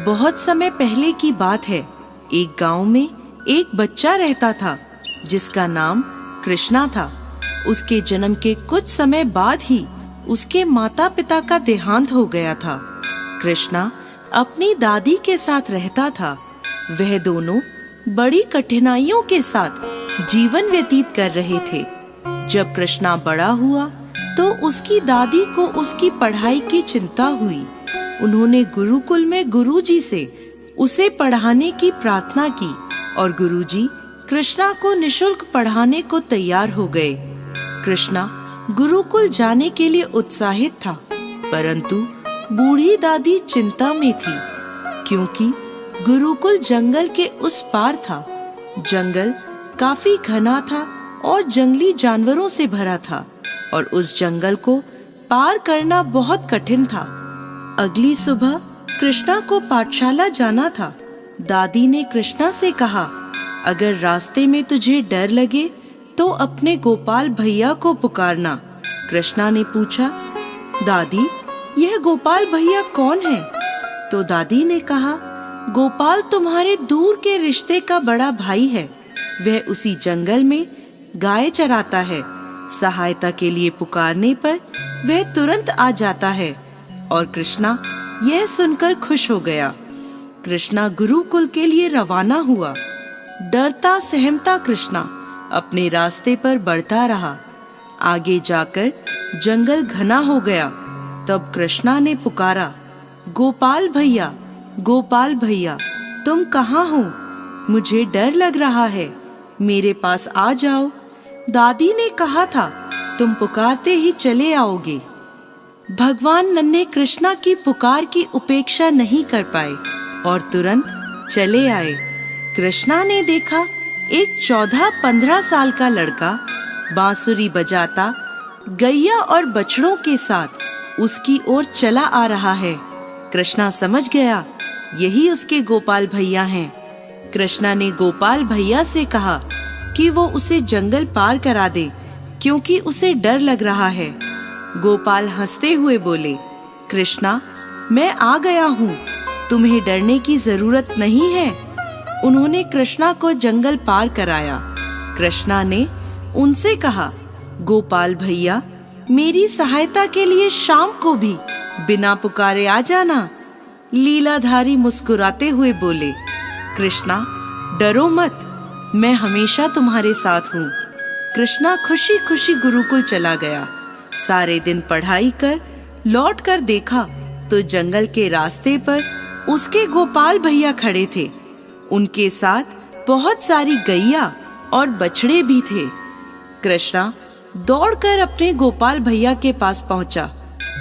बहुत समय पहले की बात है। एक गांव में एक बच्चा रहता था जिसका नाम कृष्णा था। उसके जन्म के कुछ समय बाद ही उसके माता पिता का देहांत हो गया था। कृष्णा अपनी दादी के साथ रहता था। वह दोनों बड़ी कठिनाइयों के साथ जीवन व्यतीत कर रहे थे। जब कृष्णा बड़ा हुआ तो उसकी दादी को उसकी पढ़ाई की चिंता हुई। उन्होंने गुरुकुल में गुरुजी से उसे पढ़ाने की प्रार्थना की और गुरुजी कृष्णा को निशुल्क पढ़ाने को तैयार हो गए। कृष्णा गुरुकुल जाने के लिए उत्साहित था, परंतु बूढ़ी दादी चिंता में थी क्योंकि गुरुकुल जंगल के उस पार था। जंगल काफी घना था और जंगली जानवरों से भरा था और उस जंगल को पार करना बहुत कठिन था। अगली सुबह कृष्णा को पाठशाला जाना था। दादी ने कृष्णा से कहा, अगर रास्ते में तुझे डर लगे तो अपने गोपाल भैया को पुकारना। कृष्णा ने पूछा, दादी यह गोपाल भैया कौन है? तो दादी ने कहा, गोपाल तुम्हारे दूर के रिश्ते का बड़ा भाई है। वह उसी जंगल में गाय चराता है। सहायता के लिए पुकारने पर वह तुरंत आ जाता है। और कृष्णा यह सुनकर खुश हो गया। कृष्णा गुरुकुल के लिए रवाना हुआ। डरता सहमता कृष्णा अपने रास्ते पर बढ़ता रहा। आगे जाकर जंगल घना हो गया। तब कृष्णा ने पुकारा, गोपाल भैया, गोपाल भैया, तुम कहाँ हो? मुझे डर लग रहा है, मेरे पास आ जाओ। दादी ने कहा था, तुम पुकारते ही चले आओगे। भगवान नन्हे कृष्णा की पुकार की उपेक्षा नहीं कर पाए और तुरंत चले आए। कृष्णा ने देखा एक 14-15 साल का लड़का बांसुरी बजाता गैया और बछड़ों के साथ उसकी ओर चला आ रहा है। कृष्णा समझ गया यही उसके गोपाल भैया हैं। कृष्णा ने गोपाल भैया से कहा कि वो उसे जंगल पार करा दे क्योंकि उसे डर लग रहा है। गोपाल हंसते हुए बोले, कृष्णा मैं आ गया हूँ, तुम्हें डरने की जरूरत नहीं है। उन्होंने कृष्णा को जंगल पार कराया। कृष्णा ने उनसे कहा, गोपाल भैया मेरी सहायता के लिए शाम को भी बिना पुकारे आ जाना। लीलाधारी मुस्कुराते हुए बोले, कृष्णा डरो मत, मैं हमेशा तुम्हारे साथ हूँ। कृष्णा खुशी खुशी गुरुकुल चला गया। सारे दिन पढ़ाई कर लौट कर देखा तो जंगल के रास्ते पर उसके गोपाल भैया खड़े थे। उनके साथ बहुत सारी गैया और बछड़े भी थे। कृष्णा दौड़कर अपने गोपाल भैया के पास पहुंचा।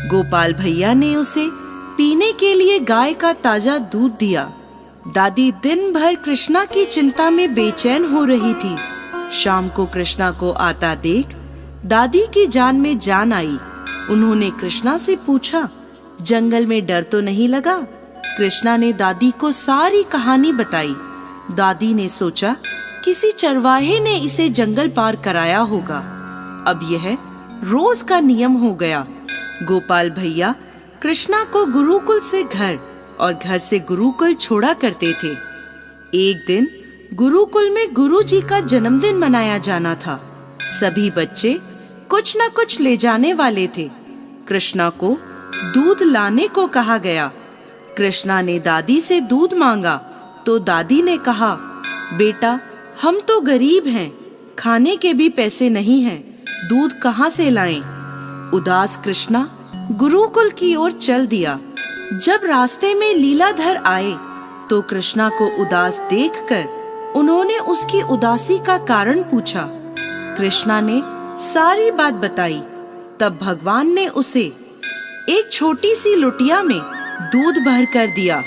गोपाल भैया ने उसे पीने के लिए गाय का ताजा दूध दिया। दादी दिन भर कृष्णा की चिंता में बेचैन हो रही थी। शाम को कृष्णा को आता देख दादी की जान में जान आई। उन्होंने कृष्णा से पूछा, जंगल में डर तो नहीं लगा? कृष्णा ने दादी को सारी कहानी बताई। दादी ने सोचा किसी चरवाहे ने इसे जंगल पार कराया होगा। अब यह रोज का नियम हो गया। गोपाल भैया कृष्णा को गुरुकुल से घर और घर से गुरुकुल छोड़ा करते थे। एक दिन गुरुकुल में गुरुजी का जन्मदिन मनाया जाना था। सभी बच्चे कुछ न कुछ ले जाने वाले थे। कृष्णा को दूध लाने को कहा गया। कृष्णा ने दादी से दूध मांगा तो दादी ने कहा, बेटा हम तो गरीब हैं, खाने के भी पैसे नहीं हैं, दूध कहाँ से लाएं? उदास कृष्णा गुरुकुल की ओर चल दिया। जब रास्ते में लीलाधर आए तो कृष्णा को उदास देखकर उन्होंने उसकी उदासी का कारण पूछा। कृष्णा ने सारी बात बताई। तब भगवान ने उसे एक छोटी सी लुटिया में दूध भर कर दिया।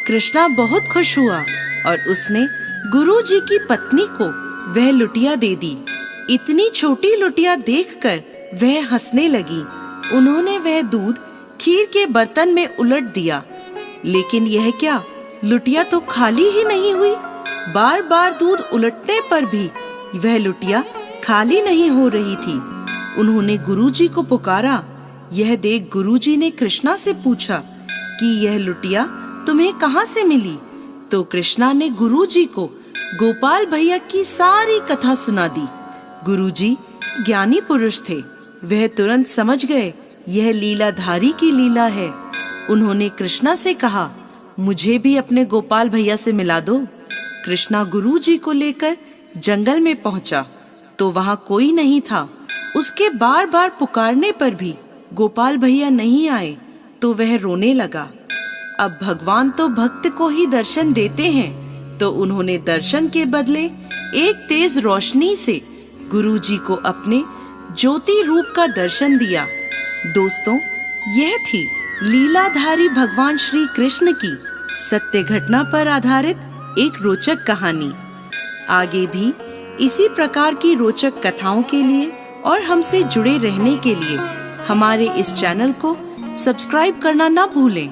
कृष्णा बहुत खुश हुआ और उसने गुरुजी की पत्नी को वह लुटिया दे दी। इतनी छोटी लुटिया देखकर वह हंसने लगी। उन्होंने वह दूध खीर के बर्तन में उलट दिया, लेकिन यह क्या, लुटिया तो खाली ही नहीं हुई। बार बार दूध उलटने पर भी वह लुटिया खाली नहीं हो रही थी। उन्होंने गुरुजी को पुकारा। यह देख गुरुजी ने कृष्णा से पूछा कि यह लुटिया तुम्हें कहाँ से मिली? तो कृष्णा ने गुरुजी को गोपाल भैया की सारी कथा सुना दी। गुरुजी ज्ञानी पुरुष थे, वह तुरंत समझ गए यह लीलाधारी की लीला है। उन्होंने कृष्णा से कहा, मुझे भी अपने गोपाल भैया से मिला दो। कृष्णा गुरुजी को लेकर जंगल में पहुंचा तो वहां कोई नहीं था। उसके बार बार पुकारने पर भी गोपाल भैया नहीं आए तो वह रोने लगा। अब भगवान तो भक्त को ही दर्शन देते हैं, तो उन्होंने दर्शन के बदले एक तेज रोशनी से गुरुजी को अपने ज्योति रूप का दर्शन दिया। दोस्तों, यह थी लीलाधारी भगवान श्री कृष्ण की सत्य घटना पर आधारित एक रोचक कहानी। आगे भी इसी प्रकार की रोचक कथाओं के लिए और हमसे जुड़े रहने के लिए हमारे इस चैनल को सब्सक्राइब करना ना भूलें।